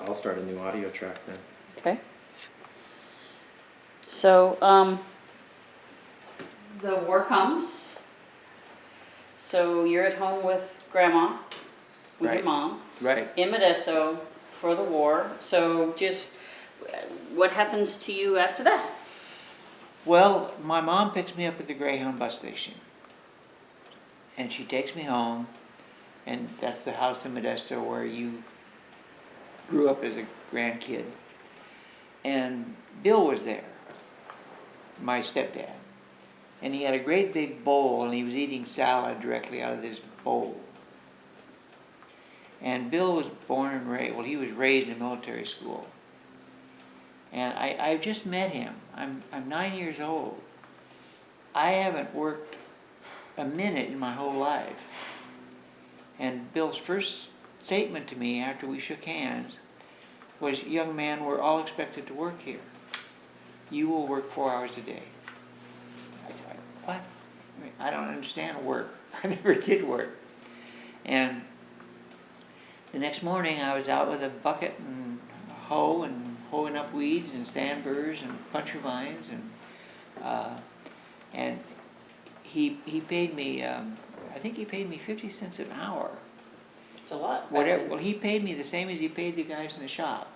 I'll start a new audio track then. Okay. So, the war comes. So you're at home with Grandma, with your Right. mom, Right. in Modesto for the war. So just, what happens to you after that? Well, my mom picks me up at the Greyhound bus station. And she takes me home, and that's the house in Modesto where you grew up as a grandkid. And Bill was there, my stepdad. And he had a great big bowl, and he was eating salad directly out of this bowl. And Bill was born and raised, well, he was raised in a military school. And I just met him. I'm 9 years old. I haven't worked a minute in my whole life. And Bill's first statement to me after we shook hands was, "Young man, we're all expected to work here. You will work 4 hours a day." I thought, what? I don't understand work. I never did work. And the next morning I was out with a bucket and a hoe and hoeing up weeds and sandburrs and puncher vines, and he paid me, I think he paid me 50 cents an hour. It's a lot. Whatever. Well, he paid me the same as he paid the guys in the shop.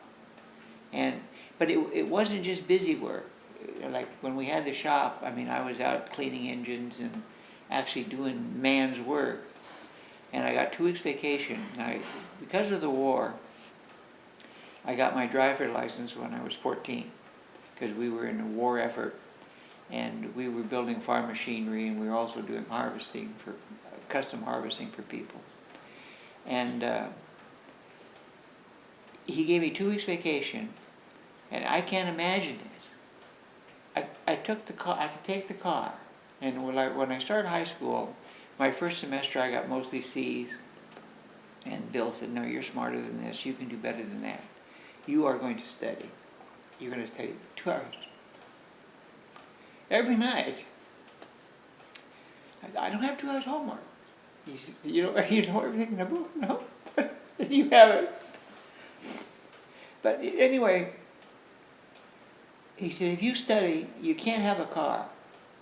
But it wasn't just busy work. Like when we had the shop, I mean, I was out cleaning engines and actually doing man's work. And I got 2 weeks vacation. Because of the war, I got my driver license when I was 14, because we were in a war effort, and we were building farm machinery, and we were also doing harvesting for custom harvesting for people. And he gave me 2 weeks vacation, and I can't imagine this. I took the car. I could take the car, and when I started high school, my first semester I got mostly C's. And Bill said, "No, you're smarter than this. You can do better than that. You are going to study. You're going to study 2 hours every night. I don't have 2 hours homework." He said, you know everything in the book? No, you have it. But anyway, he said, "If you study, you can't have a car."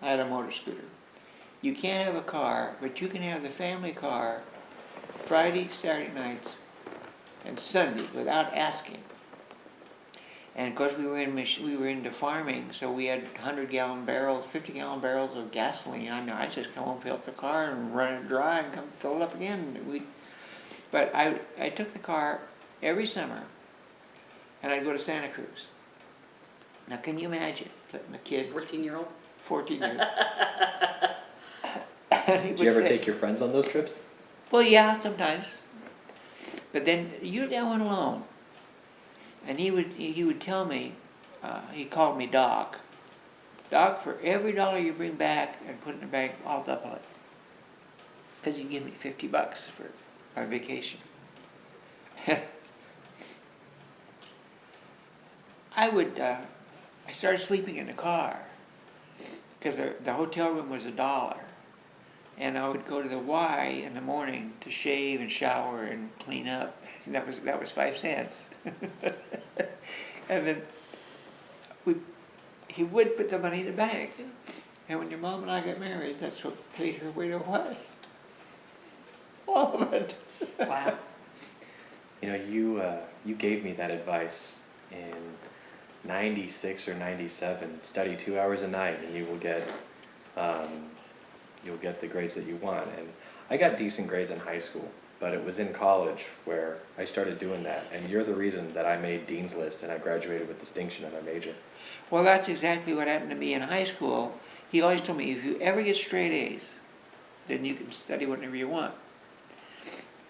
I had a motor scooter. "You can't have a car, but you can have the family car Friday, Saturday nights, and Sunday without asking." And of course we were into farming, so we had 100-gallon barrels, 50-gallon barrels of gasoline. I mean, I just come home, fill up the car, and run it dry, and come fill it up again. But I took the car every summer, and I'd go to Santa Cruz. Now, can you imagine putting a kid, 14-year-old? 14 years? Did you ever take your friends on those trips? Well, yeah, sometimes. But then usually I went alone. And he would tell me, he called me Doc. "Doc, for every dollar you bring back and put in the bank, I'll double it. Because you give me $50 for our vacation." I started sleeping in the car because the hotel room was $1. And I would go to the Y in the morning to shave and shower and clean up. And that was 5 cents. And then he would put the money in the bank. And when your mom and I got married, that's what paid her way to Hawaii. All of it. Wow. You know, you gave me that advice in 96 or 97. Study 2 hours a night, and you'll get the grades that you want. And I got decent grades in high school, but it was in college where I started doing that. And you're the reason that I made Dean's List and I graduated with distinction in my major. Well, that's exactly what happened to me in high school. He always told me, if you ever get straight A's, then you can study whatever you want,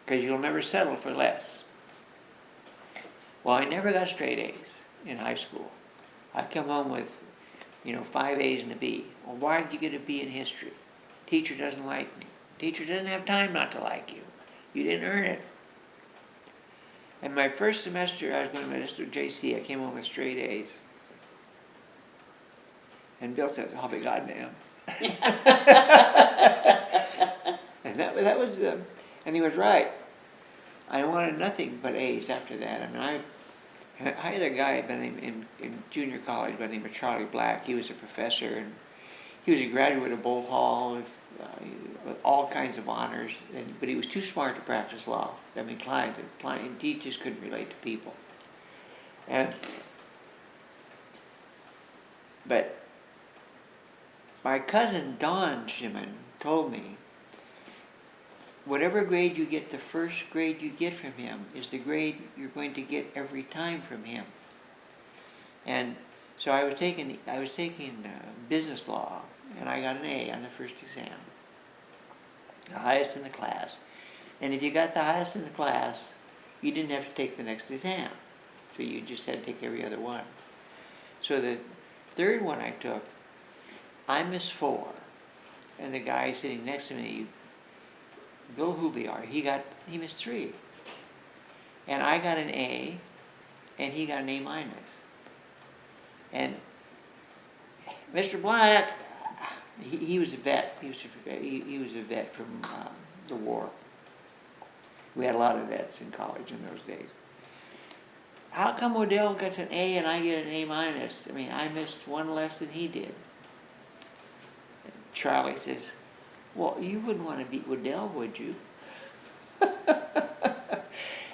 because you'll never settle for less. Well, I never got straight A's in high school. I'd come home with, 5 A's and a B. Well, why did you get a B in history? Teacher doesn't like me. Teacher doesn't have time not to like you. You didn't earn it. And my first semester, I was going to Modesto JC. I came home with straight A's. And Bill said, "I'll be goddamn." And that was, and he was right. I wanted nothing but A's after that. I mean, I had a guy by the name in junior college by the name of Charlie Black. He was a professor, and he was a graduate of Bolt Hall with all kinds of honors, but he was too smart to practice law. I mean, he just couldn't relate to people. But my cousin Don Shimon told me, whatever grade you get, the first grade you get from him is the grade you're going to get every time from him. And so I was taking business law, and I got an A on the first exam, the highest in the class. And if you got the highest in the class, you didn't have to take the next exam, so you just had to take every other one. So the third one I took, I missed 4, and the guy sitting next to me, Bill Hubliar, he missed 3, and I got an A, and he got an A minus. And Mr. Black, he was a vet. He was a vet from the war. We had a lot of vets in college in those days. How come Odell gets an A and I get an A minus? I mean, I missed 1 less than he did. And Charlie says, well, you wouldn't want to beat Odell, would you?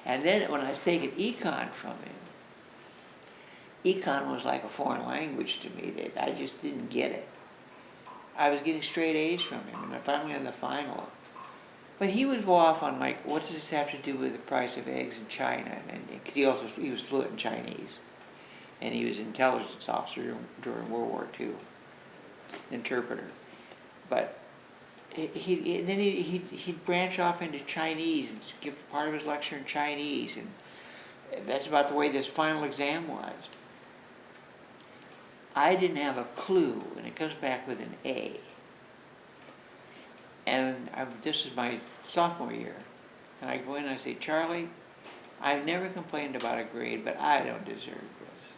And then when I was taking econ from him, econ was like a foreign language to me. That I just didn't get it. I was getting straight A's from him, and finally on the final. But he would go off on like, what does this have to do with the price of eggs in China? And because he was fluent in Chinese, and he was an intelligence officer during World War II, interpreter. But he'd branch off into Chinese and give part of his lecture in Chinese, and that's about the way this final exam was. I didn't have a clue, and it comes back with an A. And this is my sophomore year, and I go in and I say, Charlie, I've never complained about a grade, but I don't deserve this.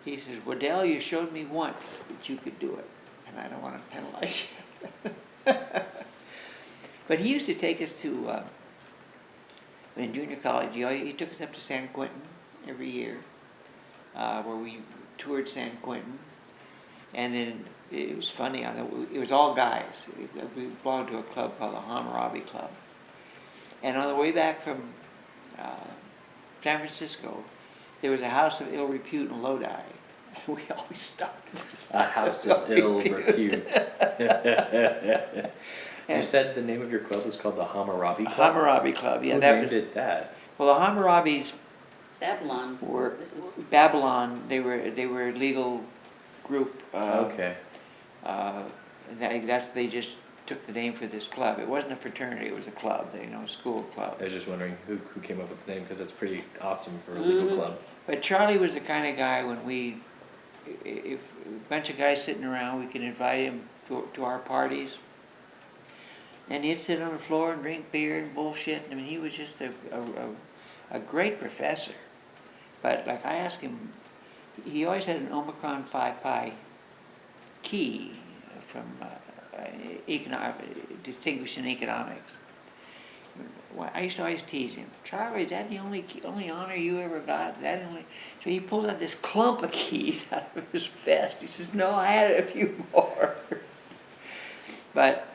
He says, Waddell, you showed me once that you could do it, and I don't want to penalize you. But he used to take us to, in junior college, he took us up to San Quentin every year, where we toured San Quentin. And then it was funny, it was all guys. We belonged to a club called the Hammurabi Club. And on the way back from San Francisco, there was a house of ill repute in Lodi. We always stopped at this house of ill repute. You said the name of your club was called the Hammurabi Club? Hammurabi Club, yeah. Who named it that? Well, the Hammurabis Babylon. were Babylon. They were a legal group. Okay. They just took the name for this club. It wasn't a fraternity; it was a club. A school club. I was just wondering who came up with the name, because it's pretty awesome for a legal club. But Charlie was the kind of guy if a bunch of guys sitting around, we could invite him to our parties, and he'd sit on the floor and drink beer and bullshit. I mean, he was just a great professor. But like I asked him, he always had an Omicron Phi Pi key from distinguished in economics. I used to always tease him, Charlie, is that the only honor you ever got? So he pulls out this clump of keys out of his vest. He says, no, I had a few more. But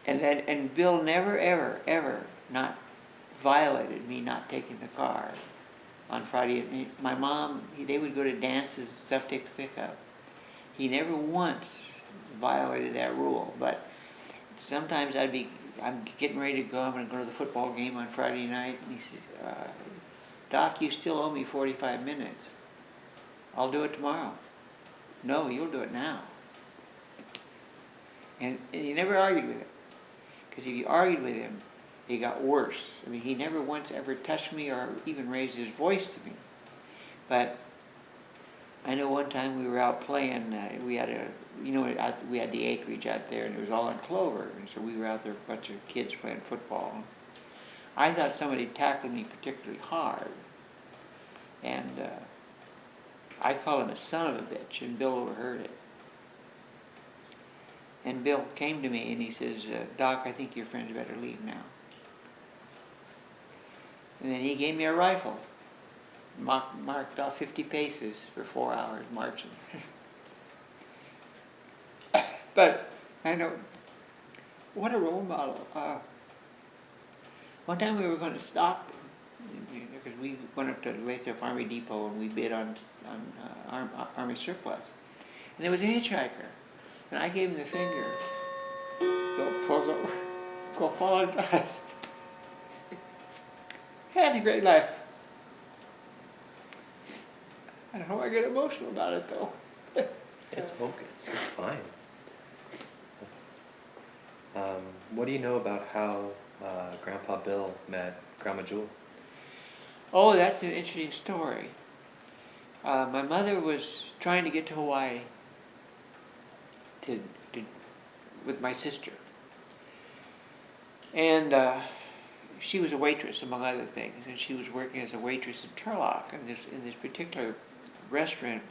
and Bill never ever not violated me not taking the car on Friday. My mom, they would go to dances and stuff, take the pickup. He never once violated that rule. But sometimes I'm getting ready to go. I'm going to go to the football game on Friday night, and he says, Doc, you still owe me 45 minutes. I'll do it tomorrow. No, you'll do it now. And he never argued with him, because if you argued with him, it got worse. I mean, he never once ever touched me or even raised his voice to me. But I know one time we were out playing. We had we had the acreage out there, and it was all in clover, and so we were out there, a bunch of kids playing football. I thought somebody tackled me particularly hard, and I called him a son of a bitch, and Bill overheard it. And Bill came to me and he says, Doc, I think your friends better leave now. And then he gave me a rifle, marked off 50 paces for 4 hours marching. But I know, what a role model. One time we were going to stop, because we went up to Lathrop Army Depot and we bid on Army surplus. And there was a hitchhiker. And I gave him the finger. Bill pulls over, go apologize. Had a great life. I don't know why I get emotional about it though. It's okay, it's fine. What do you know about how Grandpa Bill met Grandma Jewel? Oh, that's an interesting story. My mother was trying to get to Hawaii with my sister. And she was a waitress, among other things, and she was working as a waitress in Turlock. And in this particular restaurant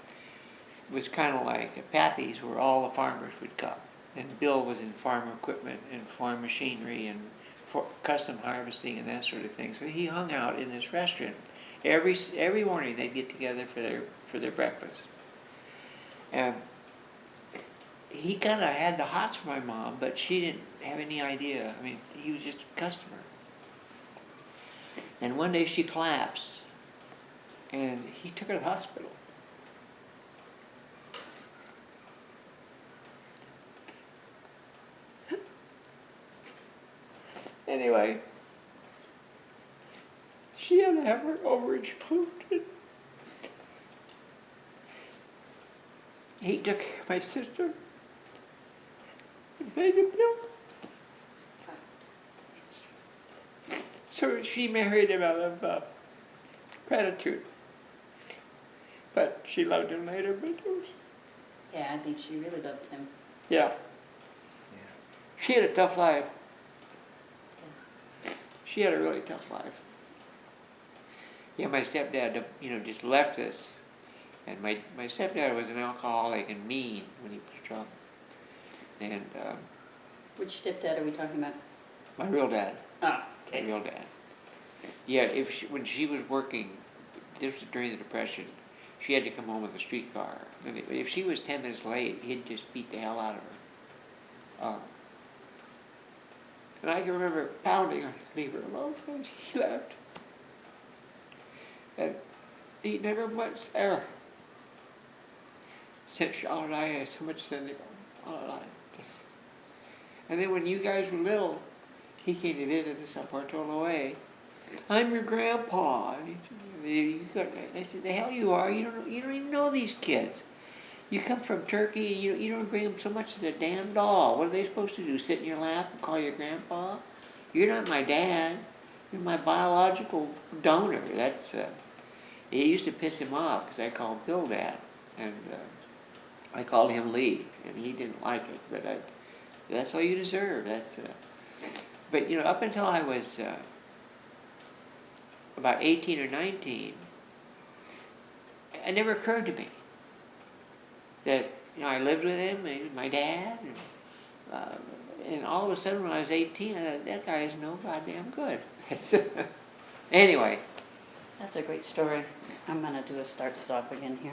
was kind of like Pappy's, where all the farmers would come. And Bill was in farm equipment and farm machinery and custom harvesting and that sort of thing. So he hung out in this restaurant. Every morning they'd get together for their breakfast. And he kind of had the hots for my mom, but she didn't have any idea. I mean, he was just a customer. And one day she collapsed, and he took her to the hospital. Anyway, she had to have her ovaries removed. He took my sister and made a bill. So she married him out of gratitude. But she loved him later, but it was, Yeah, I think she really loved him. yeah. She had a tough life. She had a really tough life. Yeah, my stepdad, just left us. And my stepdad was an alcoholic and mean when he was drunk. And Which stepdad are we talking about? my real dad, Oh, my okay. real dad. Yeah, when she was working, this was during the Depression, she had to come home with a streetcar. And if she was 10 minutes late, he'd just beat the hell out of her. And I can remember pounding her, leave her alone, and he left. And he never once ever said, Charlotte, I had so much syndrome. And then when you guys were little, he came to visit us up Portola Way. I'm your grandpa. And I said, the hell you are. You don't even know these kids. You come from Turkey and you don't bring them so much as a damn doll. What are they supposed to do, sit in your lap and call you grandpa? You're not my dad. You're my biological donor. That's, it used to piss him off because I called Bill Dad. And I called him Lee, and he didn't like it. But that's all you deserve. But up until I was about 18 or 19, it never occurred to me that I lived with him, and he was my dad, and all of a sudden when I was 18, I thought, that guy is no goddamn good. Anyway. That's a great story. I'm going to do a start-stop again here.